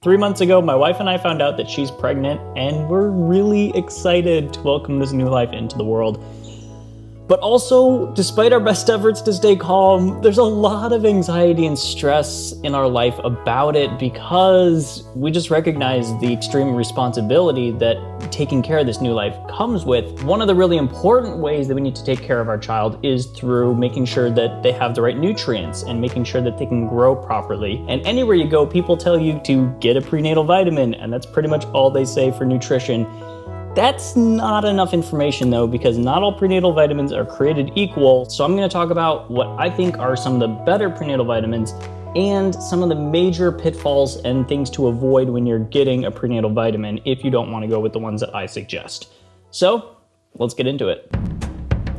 3 months ago, my wife and I found out that she's pregnant, and we're really excited to welcome this new life into the world. But also, despite our best efforts to stay calm, there's a lot of anxiety and stress in our life about it because we just recognize the extreme responsibility that taking care of this new life comes with. One of the really important ways that we need to take care of our child is through making sure that they have the right nutrients and making sure that they can grow properly. And anywhere you go, people tell you to get a prenatal vitamin, and that's pretty much all they say for nutrition. That's not enough information though, because not all prenatal vitamins are created equal. So I'm going to talk about what I think are some of the better prenatal vitamins and some of the major pitfalls and things to avoid when you're getting a prenatal vitamin if you don't want to go with the ones that I suggest. So let's get into it.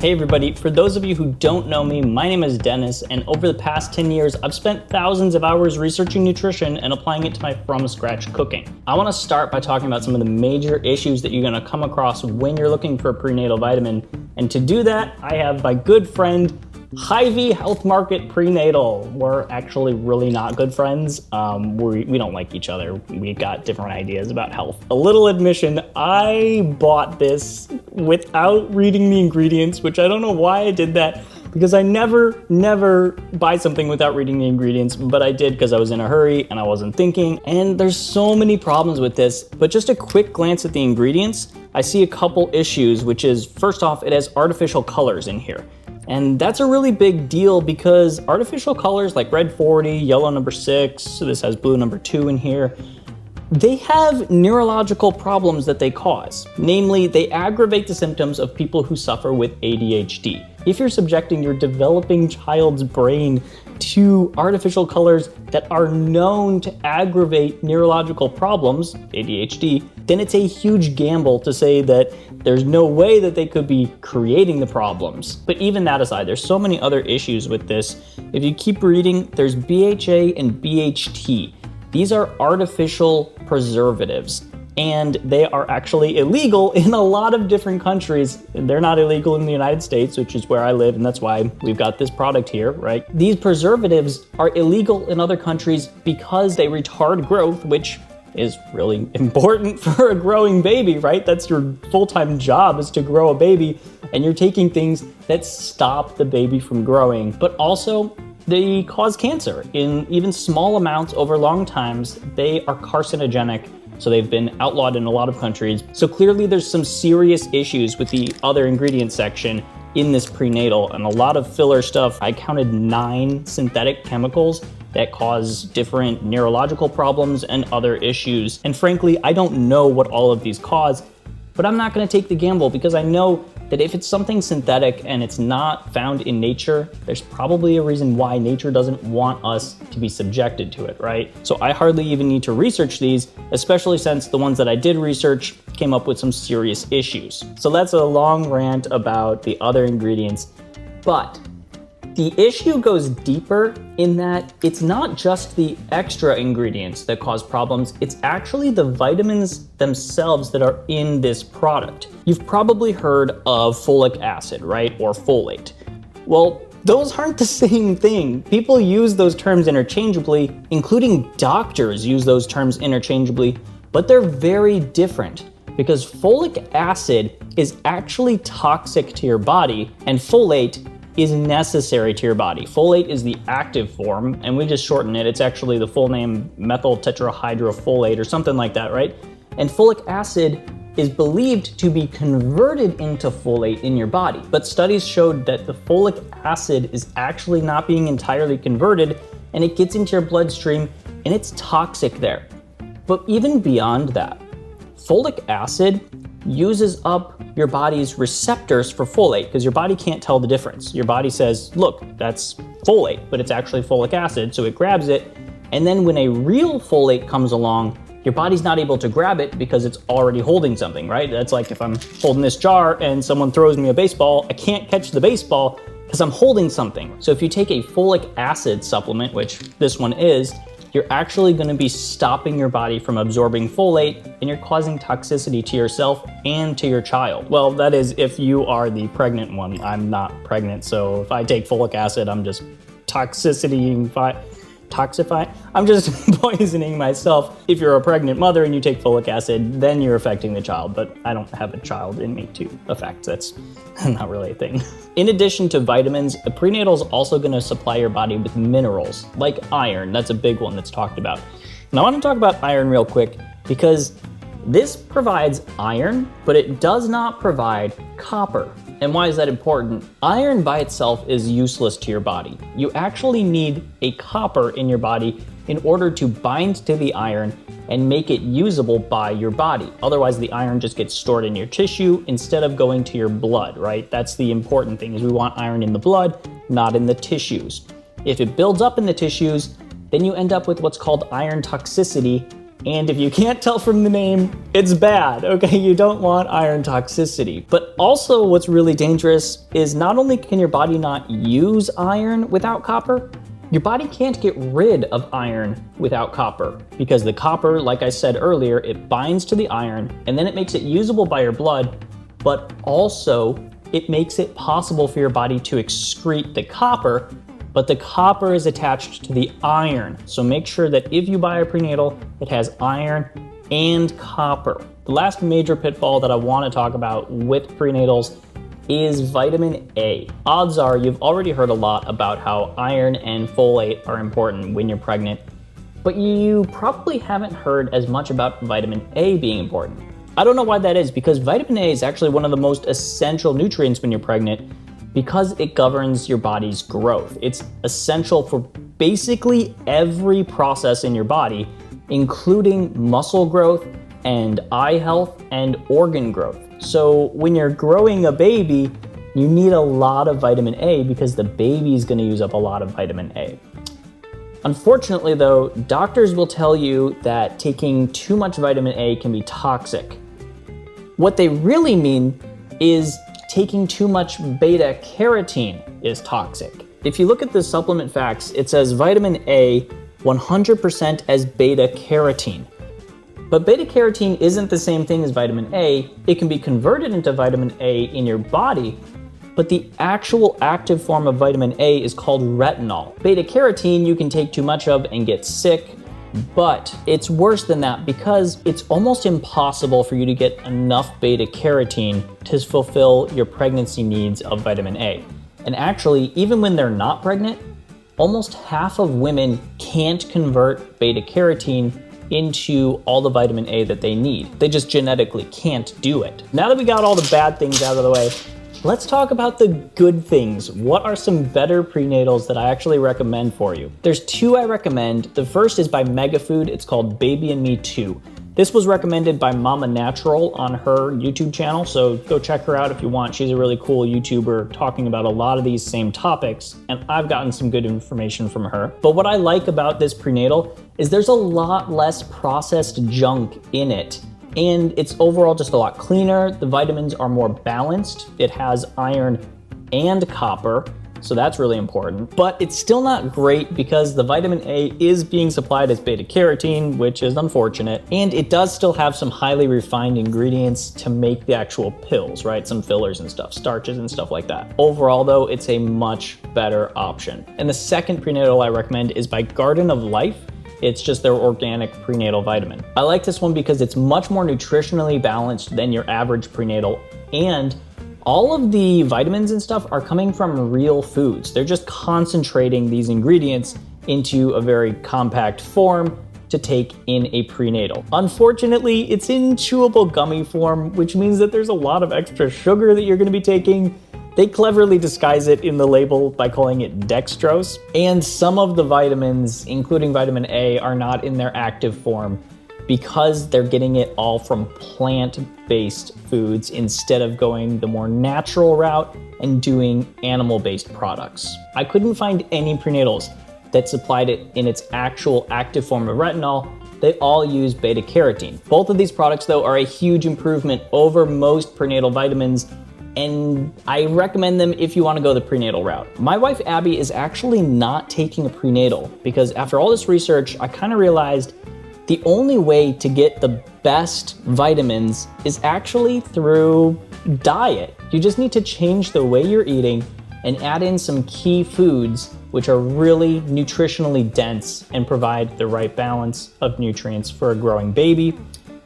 Hey everybody, for those of you who don't know me, my name is Dennis, and over the past 10 years, I've spent thousands of hours researching nutrition and applying it to my from-scratch cooking. I want to start by talking about some of the major issues that you're going to come across when you're looking for a prenatal vitamin. And to do that, I have my good friend, Hy-Vee Health Market Prenatal. We're actually really not good friends. We don't like each other. We got different ideas about health. A little admission, I bought this without reading the ingredients, which I don't know why I did that, because I never buy something without reading the ingredients, but I did because I was in a hurry and I wasn't thinking. And there's so many problems with this, but just a quick glance at the ingredients, I see a couple issues, which is, first off, it has artificial colors in here. And that's a really big deal because artificial colors like red 40, yellow number 6, so this has blue number 2 in here, they have neurological problems that they cause. Namely, they aggravate the symptoms of people who suffer with ADHD. If you're subjecting your developing child's brain to artificial colors that are known to aggravate neurological problems, ADHD, then it's a huge gamble to say that there's no way that they could be creating the problems. But even that aside, there's so many other issues with this. If you keep reading, there's BHA and BHT. These are artificial preservatives, and they are actually illegal in a lot of different countries. They're not illegal in the United States, which is where I live, and that's why we've got this product here, right? These preservatives are illegal in other countries because they retard growth, which is really important for a growing baby, right? That's your full-time job, is to grow a baby, and you're taking things that stop the baby from growing. But also, they cause cancer in even small amounts over long times. They are carcinogenic, so they've been outlawed in a lot of countries. So clearly there's some serious issues with the other ingredient section in this prenatal, and a lot of filler stuff. I counted 9 synthetic chemicals that cause different neurological problems and other issues. And frankly, I don't know what all of these cause, but I'm not gonna take the gamble because I know that if it's something synthetic and it's not found in nature, there's probably a reason why nature doesn't want us to be subjected to it, right? So I hardly even need to research these, especially since the ones that I did research came up with some serious issues. So that's a long rant about the other ingredients, but the issue goes deeper in that it's not just the extra ingredients that cause problems, it's actually the vitamins themselves that are in this product. You've probably heard of folic acid, right? Or folate. Well, those aren't the same thing. People use those terms interchangeably, including doctors use those terms interchangeably, but they're very different because folic acid is actually toxic to your body and folate is necessary to your body. Folate is the active form, and we just shorten it. It's actually the full name methyl tetrahydrofolate or something like that, right? And folic acid is believed to be converted into folate in your body. But studies showed that the folic acid is actually not being entirely converted, and it gets into your bloodstream and it's toxic there. But even beyond that, folic acid uses up your body's receptors for folate because your body can't tell the difference. Your body says, look, that's folate, but it's actually folic acid, so it grabs it. And then when a real folate comes along, your body's not able to grab it because it's already holding something, right? That's like if I'm holding this jar and someone throws me a baseball, I can't catch the baseball because I'm holding something. So if you take a folic acid supplement, which this one is, you're actually going to be stopping your body from absorbing folate, and you're causing toxicity to yourself and to your child. Well, that is if you are the pregnant one. I'm not pregnant, so if I take folic acid, I'm just toxicity. toxify. I'm just poisoning myself. If you're a pregnant mother and you take folic acid, then you're affecting the child, but I don't have a child in me to affect. That's not really a thing. In addition to vitamins, a prenatal is also going to supply your body with minerals, like iron. That's a big one that's talked about. And I want to talk about iron real quick because this provides iron, but it does not provide copper. And why is that important? Iron by itself is useless to your body. You actually need a copper in your body in order to bind to the iron and make it usable by your body. Otherwise, the iron just gets stored in your tissue instead of going to your blood, right? That's the important thing, is we want iron in the blood, not in the tissues. If it builds up in the tissues, then you end up with what's called iron toxicity. And if you can't tell from the name, it's bad, okay? You don't want iron toxicity. But also what's really dangerous is not only can your body not use iron without copper, your body can't get rid of iron without copper, because the copper, like I said earlier, it binds to the iron and then it makes it usable by your blood, but also it makes it possible for your body to excrete the copper, but the copper is attached to the iron. So make sure that if you buy a prenatal, it has iron and copper. The last major pitfall that I want to talk about with prenatals is vitamin A. Odds are you've already heard a lot about how iron and folate are important when you're pregnant, but you probably haven't heard as much about vitamin A being important. I don't know why that is, because vitamin A is actually one of the most essential nutrients when you're pregnant, because it governs your body's growth. It's essential for basically every process in your body, including muscle growth and eye health and organ growth. So when you're growing a baby, you need a lot of vitamin A because the baby is going to use up a lot of vitamin A. Unfortunately though, doctors will tell you that taking too much vitamin A can be toxic. What they really mean is taking too much beta carotene is toxic. If you look at the supplement facts, it says vitamin A 100% as beta carotene. But beta carotene isn't the same thing as vitamin A. It can be converted into vitamin A in your body, but the actual active form of vitamin A is called retinol. Beta carotene you can take too much of and get sick, but it's worse than that because it's almost impossible for you to get enough beta carotene to fulfill your pregnancy needs of vitamin A. And actually, even when they're not pregnant, almost half of women can't convert beta carotene into all the vitamin A that they need. They just genetically can't do it. Now that we got all the bad things out of the way, let's talk about the good things. What are some better prenatals that I actually recommend for you? There's two I recommend. The first is by Megafood. It's called Baby and Me 2. This was recommended by Mama Natural on her YouTube channel, so go check her out if you want. She's a really cool YouTuber talking about a lot of these same topics, and I've gotten some good information from her. But what I like about this prenatal is there's a lot less processed junk in it, and it's overall just a lot cleaner. The vitamins are more balanced. It has iron and copper, so that's really important. But it's still not great because the vitamin A is being supplied as beta carotene, which is unfortunate. And it does still have some highly refined ingredients to make the actual pills, right? Some fillers and stuff, starches and stuff like that. Overall though, it's a much better option. And the second prenatal I recommend is by Garden of Life. It's just their organic prenatal vitamin. I like this one because it's much more nutritionally balanced than your average prenatal, and all of the vitamins and stuff are coming from real foods. They're just concentrating these ingredients into a very compact form to take in a prenatal. Unfortunately, it's in chewable gummy form, which means that there's a lot of extra sugar that you're gonna be taking. They cleverly disguise it in the label by calling it dextrose. And some of the vitamins, including vitamin A, are not in their active form because they're getting it all from plant-based foods instead of going the more natural route and doing animal-based products. I couldn't find any prenatals that supplied it in its actual active form of retinol. They all use beta carotene. Both of these products, though, are a huge improvement over most prenatal vitamins, and I recommend them if you want to go the prenatal route. My wife Abby is actually not taking a prenatal because after all this research, I kind of realized the only way to get the best vitamins is actually through diet. You just need to change the way you're eating and add in some key foods which are really nutritionally dense and provide the right balance of nutrients for a growing baby.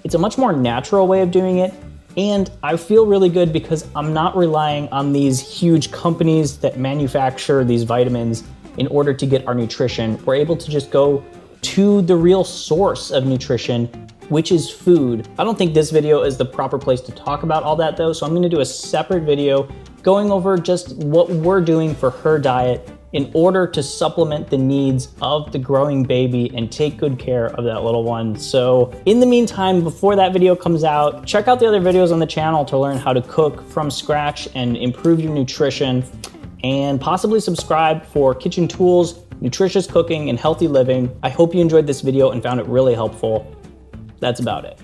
It's a much more natural way of doing it, and I feel really good because I'm not relying on these huge companies that manufacture these vitamins in order to get our nutrition. We're able to just go to the real source of nutrition, which is food. I don't think this video is the proper place to talk about all that though, so I'm gonna do a separate video going over just what we're doing for her diet in order to supplement the needs of the growing baby and take good care of that little one. So in the meantime, before that video comes out, check out the other videos on the channel to learn how to cook from scratch and improve your nutrition, and possibly subscribe for kitchen tools, nutritious cooking, and healthy living. I hope you enjoyed this video and found it really helpful. That's about it.